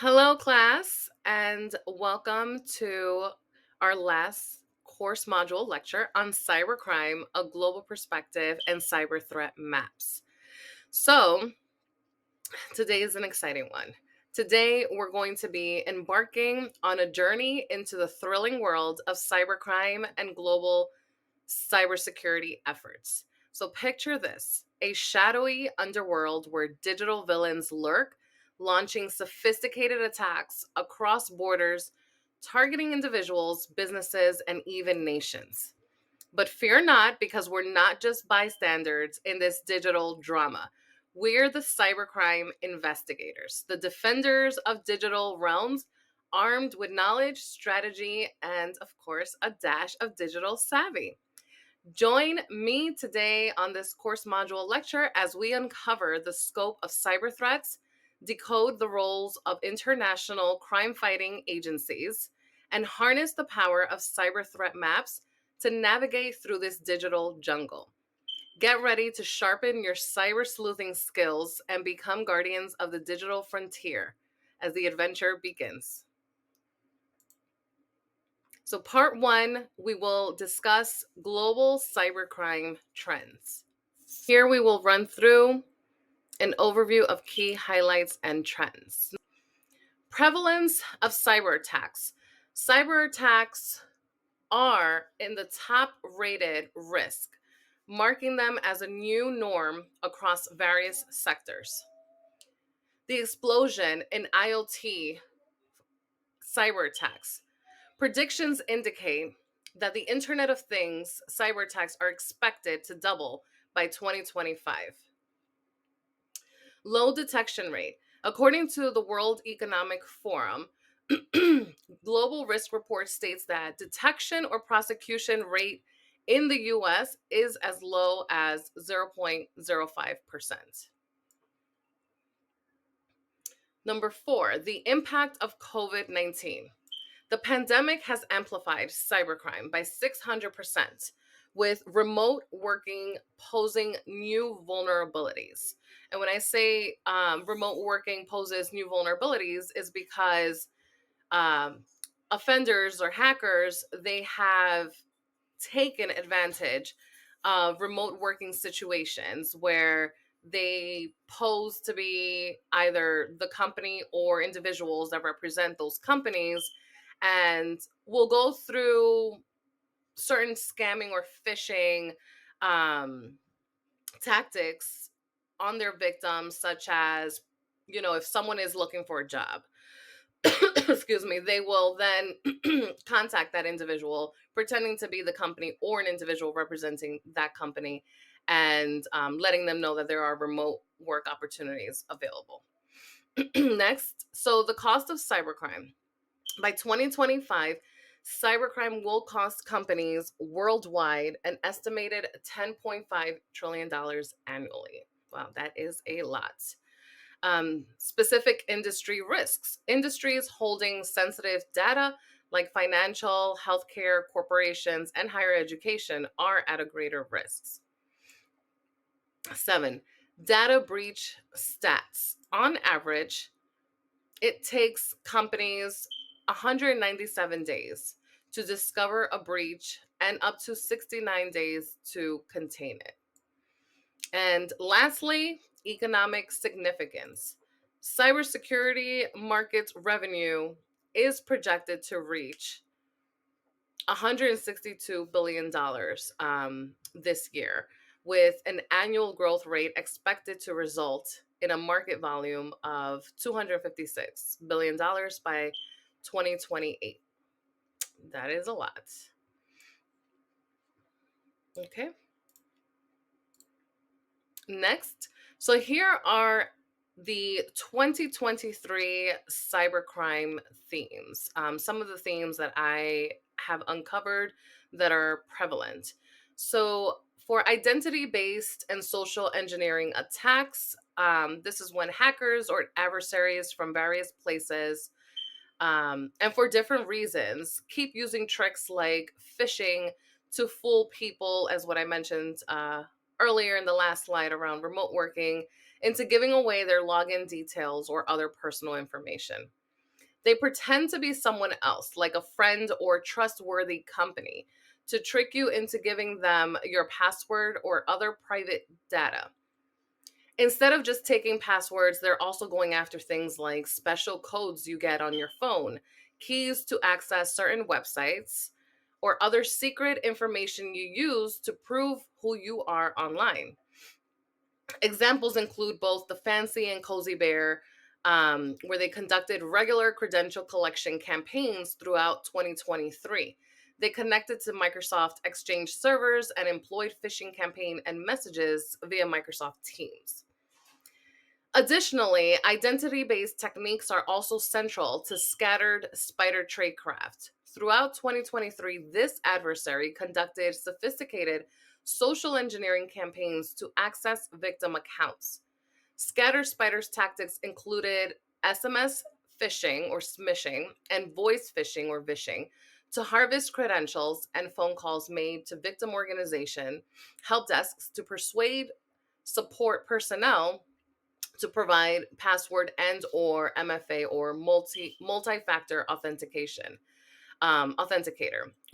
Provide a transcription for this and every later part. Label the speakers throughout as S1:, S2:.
S1: Hello, class, and welcome to our last course module lecture on cybercrime, a global perspective, and cyber threat maps. So, today is an exciting one. Today, we're going to be embarking on a journey into the thrilling world of cybercrime and global cybersecurity efforts. So picture this, a shadowy underworld where digital villains lurk, launching sophisticated attacks across borders, targeting individuals, businesses, and even nations. But fear not, because we're not just bystanders in this digital drama. We're the cybercrime investigators, the defenders of digital realms, armed with knowledge, strategy, and of course, a dash of digital savvy. Join me today on this course module lecture as we uncover the scope of cyber threats, decode the roles of international crime fighting agencies, and harness the power of cyber threat maps to navigate through this digital jungle. Get ready to sharpen your cyber sleuthing skills and become guardians of the digital frontier as the adventure begins. So, part one, we will discuss global cybercrime trends. Here we will run through an overview of key highlights and trends. Prevalence of cyber attacks. Cyber attacks are in the top rated risk, marking them as a new norm across various sectors. The explosion in IoT cyber attacks. Predictions indicate that the Internet of Things cyber attacks are expected to double by 2025. Low detection rate. According to the World Economic Forum, Global Risk Report states that detection or prosecution rate in the US is as low as 0.05%. Number four, the impact of COVID-19. The pandemic has amplified cybercrime by 600%, with remote working posing new vulnerabilities. And when I say remote working poses new vulnerabilities, is because um, offenders or hackers, they have taken advantage of remote working situations where they pose to be either the company or individuals that represent those companies and will go through certain scamming or phishing um, tactics on their victims, such as, if someone is looking for a job, excuse me, they will then contact that individual pretending to be the company or an individual representing that company and letting them know that there are remote work opportunities available. Next, so the cost of cybercrime. By 2025, cybercrime will cost companies worldwide an estimated $10.5 trillion annually. Wow, that is a lot. Specific industry risks. Industries holding sensitive data like financial, healthcare, corporations, and higher education are at a greater risk. Seven, data breach stats. On average, it takes companies 197 days to discover a breach and up to 69 days to contain it. And lastly, economic significance. Cybersecurity markets revenue is projected to reach $162 billion this year, with an annual growth rate expected to result in a market volume of $256 billion by 2028. That is a lot. Okay. Next, so here are the 2023 cybercrime themes. Some of the themes that I have uncovered that are prevalent. So, for identity based and social engineering attacks, this is when hackers or adversaries from various places and for different reasons keep using tricks like phishing to fool people, as what I mentioned earlier in the last slide around remote working, into giving away their login details or other personal information. They pretend to be someone else, like a friend or trustworthy company, to trick you into giving them your password or other private data. Instead of just taking passwords, they're also going after things like special codes you get on your phone, keys to access certain websites, or other secret information you use to prove who you are online. Examples include both the Fancy and Cozy Bear, where they conducted regular credential collection campaigns throughout 2023. They connected to Microsoft Exchange servers and employed phishing campaign and messages via Microsoft Teams. Additionally, identity based techniques are also central to scattered spider tradecraft. Throughout 2023, this adversary conducted sophisticated social engineering campaigns to access victim accounts. Scattered spiders tactics included SMS phishing or smishing and voice phishing or vishing to harvest credentials and phone calls made to victim organization help desks to persuade support personnel to provide password and or MFA or multi-factor authenticator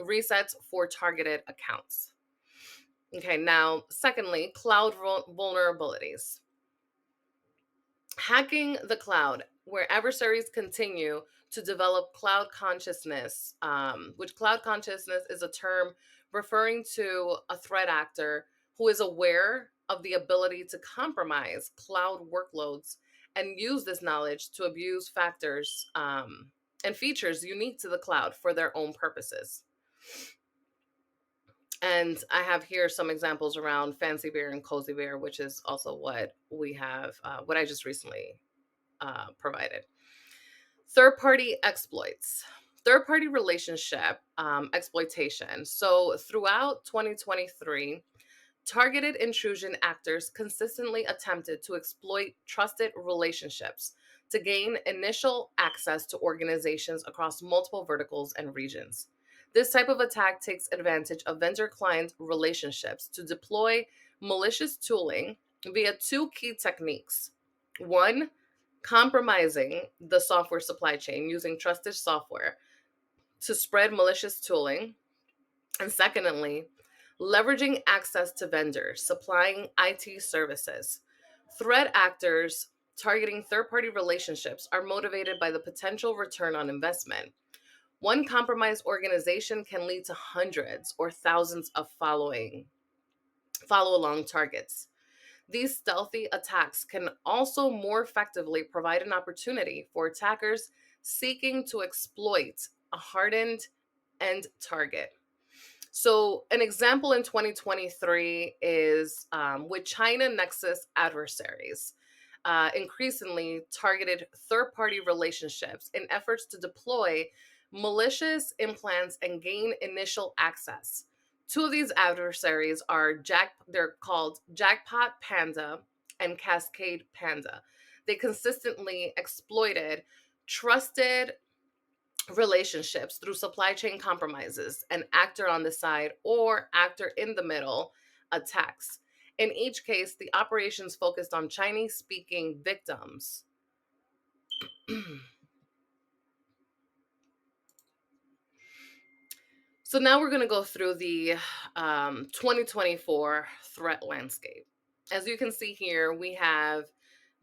S1: resets for targeted accounts. Okay, now secondly, cloud vulnerabilities. Hacking the cloud, where adversaries continue to develop cloud consciousness, which cloud consciousness is a term referring to a threat actor who is aware of the ability to compromise cloud workloads and use this knowledge to abuse factors and features unique to the cloud for their own purposes. And I have here some examples around Fancy Bear and Cozy Bear, which is also what we have, what I just recently provided. Third party exploits, third party relationship exploitation. So throughout 2023, targeted intrusion actors consistently attempted to exploit trusted relationships to gain initial access to organizations across multiple verticals and regions. This type of attack takes advantage of vendor client relationships to deploy malicious tooling via two key techniques. One, compromising the software supply chain using trusted software to spread malicious tooling. And secondly, leveraging access to vendors, supplying IT services. Threat actors targeting third party relationships are motivated by the potential return on investment. One compromised organization can lead to hundreds or thousands of follow along targets. These stealthy attacks can also more effectively provide an opportunity for attackers seeking to exploit a hardened end target. So, an example in 2023 is with China Nexus adversaries. Increasingly targeted third party relationships in efforts to deploy malicious implants and gain initial access. Two of these adversaries are they're called Jackpot Panda and Cascade Panda. They consistently exploited trusted relationships through supply chain compromises and actor on the side or actor in the middle attacks. In each case, the operations focused on Chinese speaking victims. So now we're going to go through the 2024 threat landscape. As you can see here, we have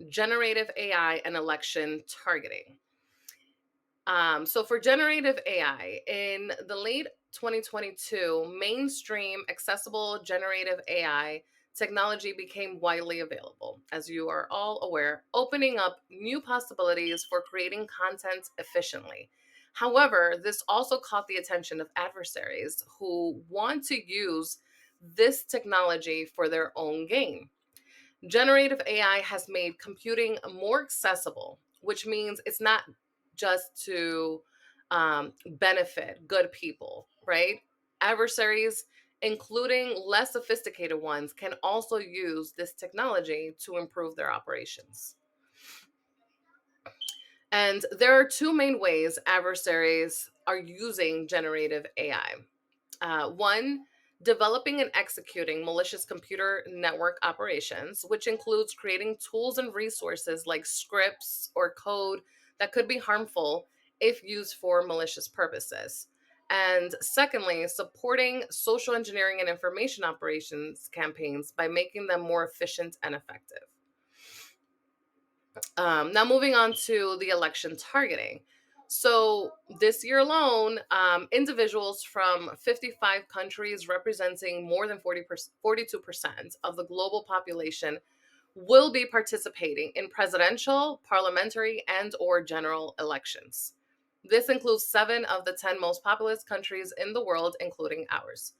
S1: generative AI and election targeting. So for generative AI, in the late 2022, mainstream accessible generative AI technology became widely available, as you are all aware, opening up new possibilities for creating content efficiently. However, this also caught the attention of adversaries who want to use this technology for their own gain. Generative AI has made computing more accessible, which means it's not just to benefit good people, right? Adversaries, including less sophisticated ones, can also use this technology to improve their operations. And there are two main ways adversaries are using generative AI. One, developing and executing malicious computer network operations, which includes creating tools and resources like scripts or code that could be harmful if used for malicious purposes. And secondly, supporting social engineering and information operations campaigns by making them more efficient and effective. Now, moving on to the election targeting. So, this year alone, individuals from 55 countries representing more than 42% of the global population will be participating in presidential, parliamentary, and or general elections. This includes 7 of the 10 most populous countries in the world, including ours.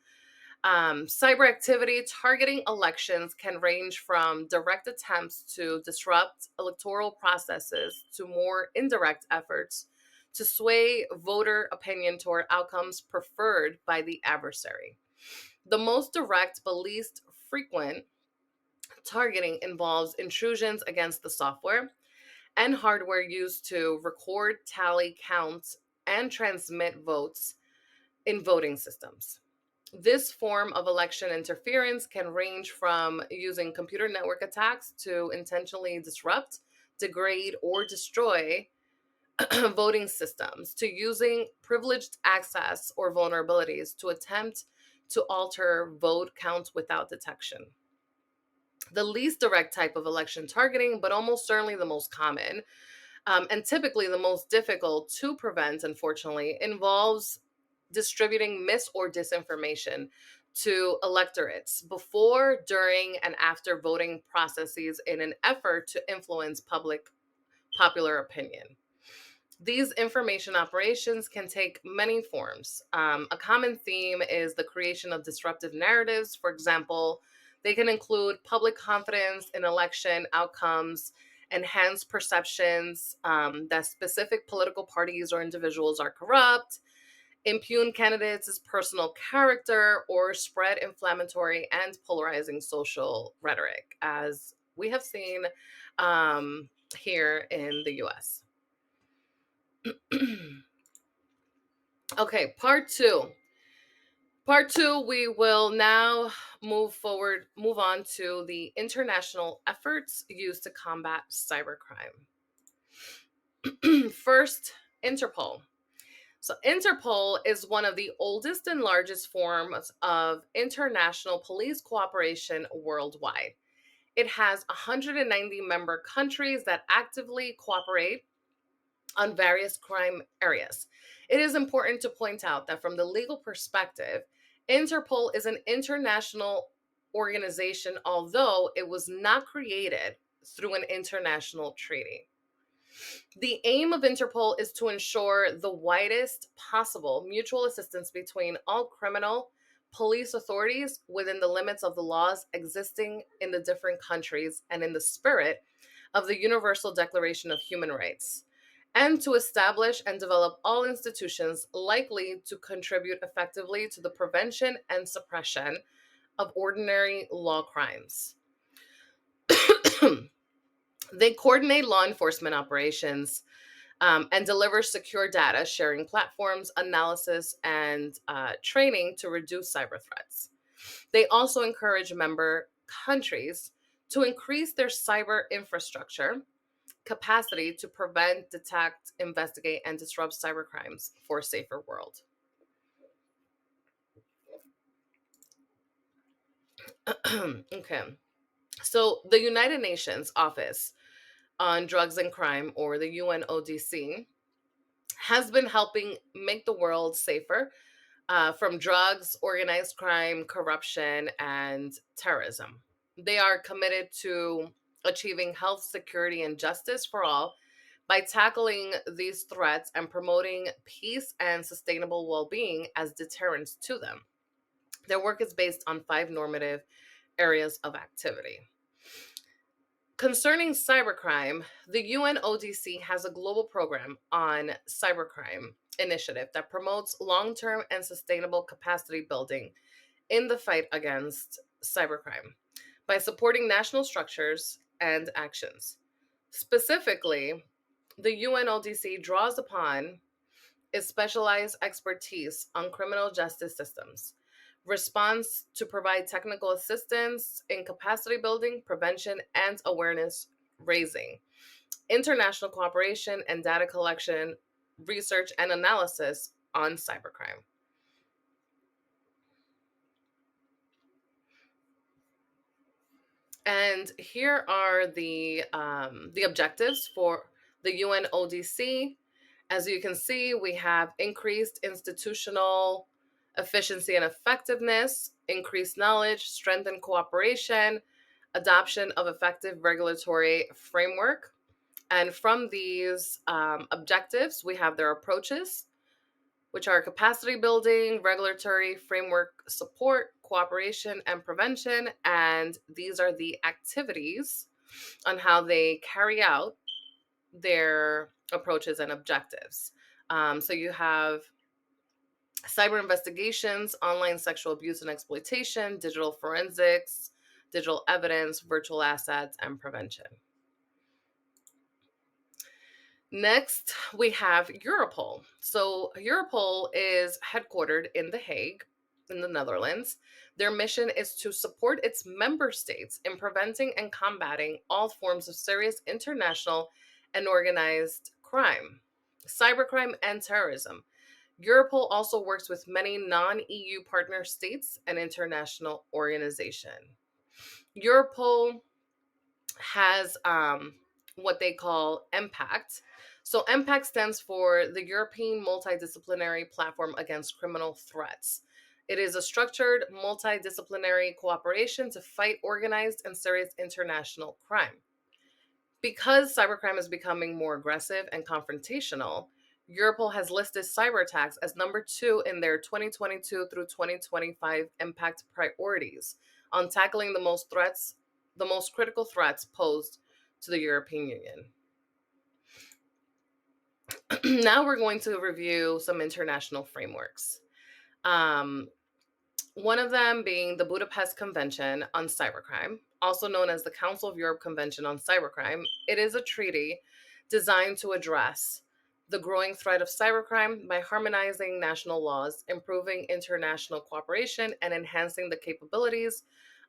S1: Cyber activity targeting elections can range from direct attempts to disrupt electoral processes to more indirect efforts to sway voter opinion toward outcomes preferred by the adversary. The most direct but least frequent targeting involves intrusions against the software and hardware used to record, tally, count, and transmit votes in voting systems. This form of election interference can range from using computer network attacks to intentionally disrupt, degrade, or destroy voting systems, to using privileged access or vulnerabilities to attempt to alter vote counts without detection. The least direct type of election targeting, but almost certainly the most common, and typically the most difficult to prevent, unfortunately, involves distributing mis or disinformation to electorates before, during, and after voting processes in an effort to influence popular opinion. These information operations can take many forms. A common theme is the creation of disruptive narratives. For example, they can include public confidence in election outcomes, enhanced perceptions that specific political parties or individuals are corrupt, impugn candidates' personal character, or spread inflammatory and polarizing social rhetoric, as we have seen here in the US. Okay, part two. Part two, we will now move on to the international efforts used to combat cybercrime. First, Interpol. So, Interpol is one of the oldest and largest forms of international police cooperation worldwide. It has 190 member countries that actively cooperate on various crime areas. It is important to point out that from the legal perspective, Interpol is an international organization, although it was not created through an international treaty. The aim of Interpol is to ensure the widest possible mutual assistance between all criminal police authorities within the limits of the laws existing in the different countries and in the spirit of the Universal Declaration of Human Rights, and to establish and develop all institutions likely to contribute effectively to the prevention and suppression of ordinary law crimes. They coordinate law enforcement operations and deliver secure data sharing platforms, analysis, and training to reduce cyber threats. They also encourage member countries to increase their cyber infrastructure capacity to prevent, detect, investigate, and disrupt cybercrimes for a safer world. Okay. So the United Nations Office on Drugs and Crime, or the UNODC, has been helping make the world safer from drugs, organized crime, corruption, and terrorism. They are committed to achieving health, security, and justice for all by tackling these threats and promoting peace and sustainable well-being as deterrents to them. Their work is based on 5 normative areas of activity. Concerning cybercrime, the UNODC has a global program on cybercrime initiative that promotes long-term and sustainable capacity building in the fight against cybercrime by supporting national structures and actions. Specifically, the UNODC draws upon its specialized expertise on criminal justice systems, response to provide technical assistance in capacity building, prevention, and awareness raising, international cooperation and data collection research and analysis on cybercrime. And here are the objectives for the UNODC. As you can see, we have increased institutional efficiency and effectiveness, increased knowledge, strengthened cooperation, adoption of effective regulatory framework. And from these objectives, we have their approaches, which are capacity building, regulatory framework support, cooperation, and prevention. And these are the activities on how they carry out their approaches and objectives. So you have cyber investigations, online sexual abuse and exploitation, digital forensics, digital evidence, virtual assets, and prevention. Next, we have Europol. So Europol is headquartered in The Hague, in the Netherlands. Their mission is to support its member states in preventing and combating all forms of serious international and organized crime, cybercrime, and terrorism. Europol also works with many non-EU partner states and international organizations. Europol has what they call MPACT. So MPACT stands for the European Multidisciplinary Platform Against Criminal Threats. It is a structured multidisciplinary cooperation to fight organized and serious international crime. Because cybercrime is becoming more aggressive and confrontational, Europol has listed cyber attacks as number 2 in their 2022 through 2025 impact priorities on tackling the most critical threats posed to the European Union. Now we're going to review some international frameworks. One of them being the Budapest Convention on Cybercrime, also known as the Council of Europe Convention on Cybercrime. It is a treaty designed to address the growing threat of cybercrime by harmonizing national laws, improving international cooperation, and enhancing the capabilities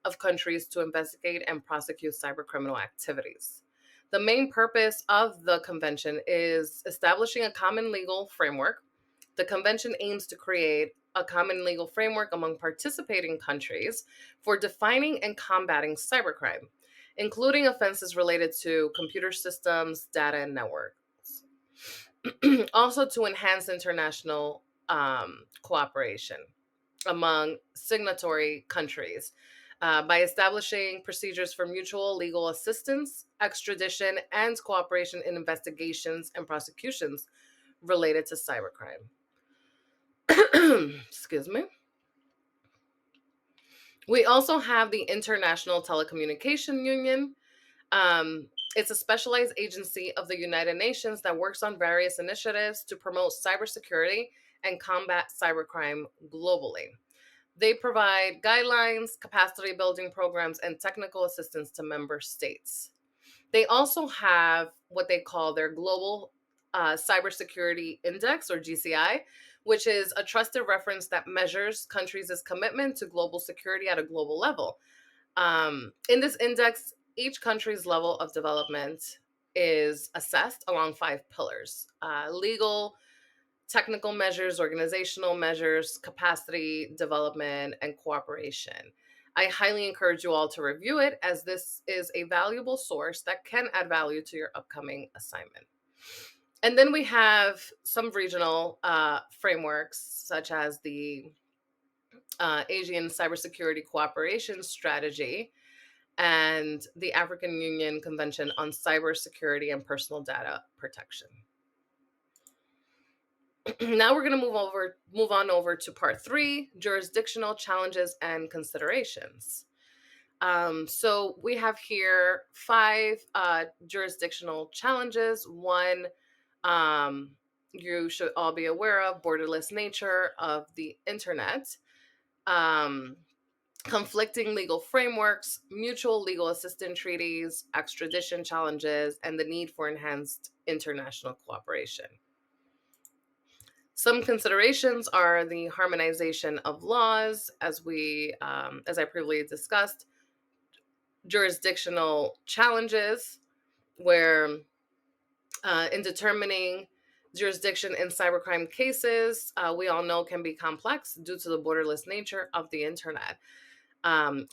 S1: of countries to investigate and prosecute cybercriminal activities. The main purpose of the convention is establishing a common legal framework. The convention aims to create a common legal framework among participating countries for defining and combating cybercrime, including offenses related to computer systems, data, and networks. Also to enhance international cooperation among signatory countries by establishing procedures for mutual legal assistance, extradition, and cooperation in investigations and prosecutions related to cybercrime. Excuse me. We also have the International Telecommunication Union. It's a specialized agency of the United Nations that works on various initiatives to promote cybersecurity and combat cybercrime globally. They provide guidelines, capacity building programs, and technical assistance to member states. They also have what they call their Global Cybersecurity Index, or GCI, which is a trusted reference that measures countries' commitment to global security at a global level. In this index, each country's level of development is assessed along 5 pillars: legal, technical measures, organizational measures, capacity development, and cooperation. I highly encourage you all to review it, as this is a valuable source that can add value to your upcoming assignment. And then we have some regional frameworks, such as the Asian Cybersecurity Cooperation Strategy and the African Union Convention on Cybersecurity and Personal Data Protection. Now we're going to move on over to part 3, jurisdictional challenges and considerations. So we have here 5 jurisdictional challenges. One, you should all be aware of: borderless nature of the internet, conflicting legal frameworks, mutual legal assistance treaties, extradition challenges, and the need for enhanced international cooperation. Some considerations are the harmonization of laws, as I previously discussed, jurisdictional challenges, where in determining Jurisdiction in cybercrime cases, we all know, can be complex due to the borderless nature of the internet.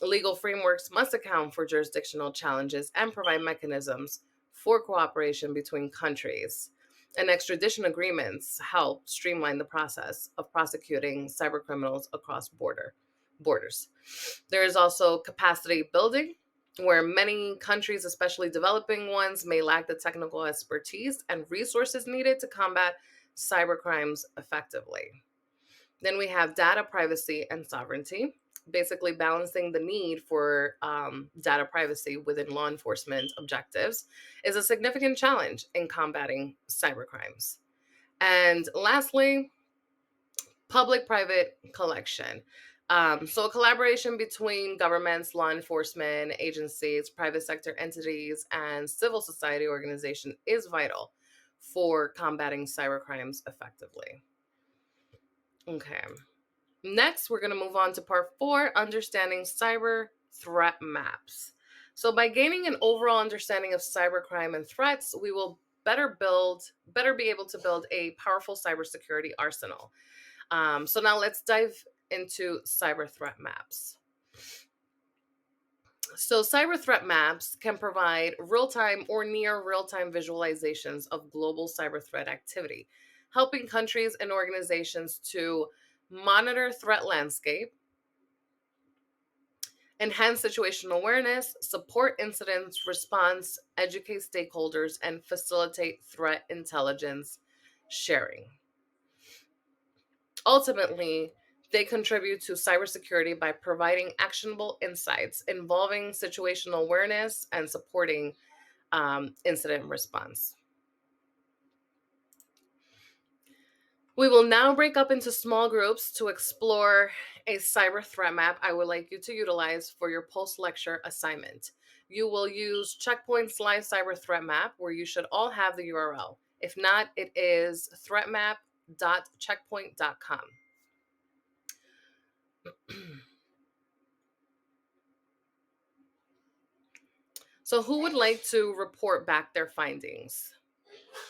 S1: Legal frameworks must account for jurisdictional challenges and provide mechanisms for cooperation between countries. And extradition agreements help streamline the process of prosecuting cybercriminals across borders. There is also capacity building, where many countries, especially developing ones, may lack the technical expertise and resources needed to combat cybercrimes effectively. Then we have data privacy and sovereignty, basically balancing the need for data privacy within law enforcement objectives is a significant challenge in combating cybercrimes. And lastly, public-private collection. So a collaboration between governments, law enforcement agencies, private sector entities, and civil society organizations is vital for combating cybercrimes effectively. Okay. Next, we're going to move on to part 4, understanding cyber threat maps. So by gaining an overall understanding of cybercrime and threats, we will better be able to build a powerful cybersecurity arsenal. So now let's dive into cyber threat maps. So cyber threat maps can provide real-time or near real-time visualizations of global cyber threat activity, helping countries and organizations to monitor threat landscape, enhance situational awareness, support incident response, educate stakeholders, and facilitate threat intelligence sharing. Ultimately, they contribute to cybersecurity by providing actionable insights involving situational awareness and supporting incident response. We will now break up into small groups to explore a cyber threat map I would like you to utilize for your post-lecture assignment. You will use Checkpoint's live cyber threat map, where you should all have the URL. If not, it is threatmap.checkpoint.com. So who would like to report back their findings?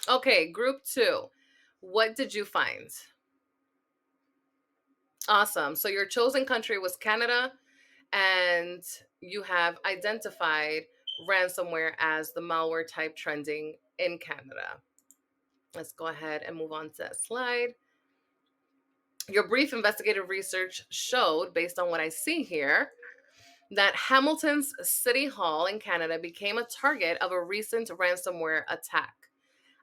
S1: Okay, group 2. What did you find? Awesome. So your chosen country was Canada, and you have identified ransomware as the malware type trending in Canada. Let's go ahead and move on to that slide. Your brief investigative research showed, based on what I see here, that Hamilton's City Hall in Canada became a target of a recent ransomware attack.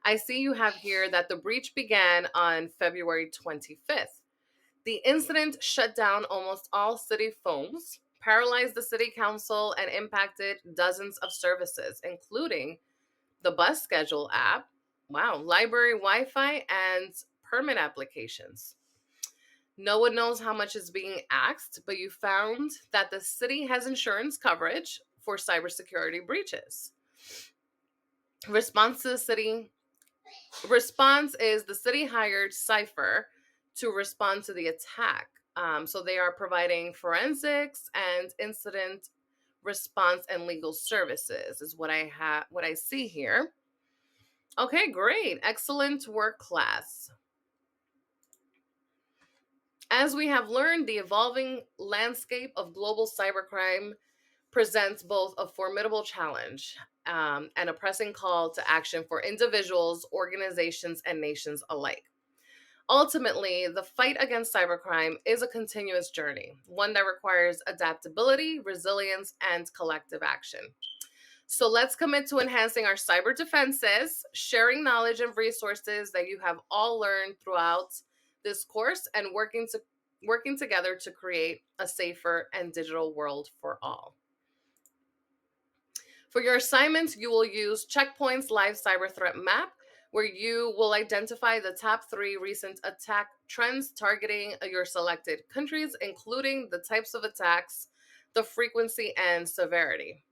S1: I see you have here that the breach began on February 25th. The incident shut down almost all city phones, paralyzed the city council, and impacted dozens of services, including the bus schedule app, library Wi-Fi, and permit applications. No one knows how much is being asked, but you found that the city has insurance coverage for cybersecurity breaches. Response is the city hired Cypher to respond to the attack. So they are providing forensics and incident response and legal services is what I see here. Okay, great. Excellent work, class. As we have learned, the evolving landscape of global cybercrime presents both a formidable challenge and a pressing call to action for individuals, organizations, and nations alike. Ultimately, the fight against cybercrime is a continuous journey, one that requires adaptability, resilience, and collective action. So let's commit to enhancing our cyber defenses, sharing knowledge and resources that you have all learned throughout this course, and working together to create a safer and digital world for all. For your assignments, you will use Checkpoint's live cyber threat map, where you will identify the top 3 recent attack trends targeting your selected countries, including the types of attacks, the frequency, and severity.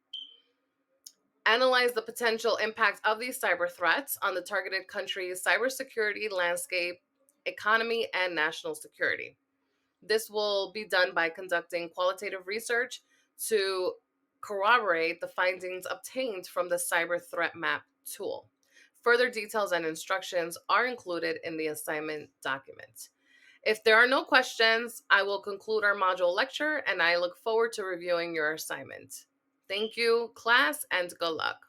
S1: Analyze the potential impact of these cyber threats on the targeted country's cybersecurity landscape, economy, and national security. This will be done by conducting qualitative research to corroborate the findings obtained from the cyber threat map tool. Further details and instructions are included in the assignment document. If there are no questions, I will conclude our module lecture and I look forward to reviewing your assignment. Thank you, class, and good luck.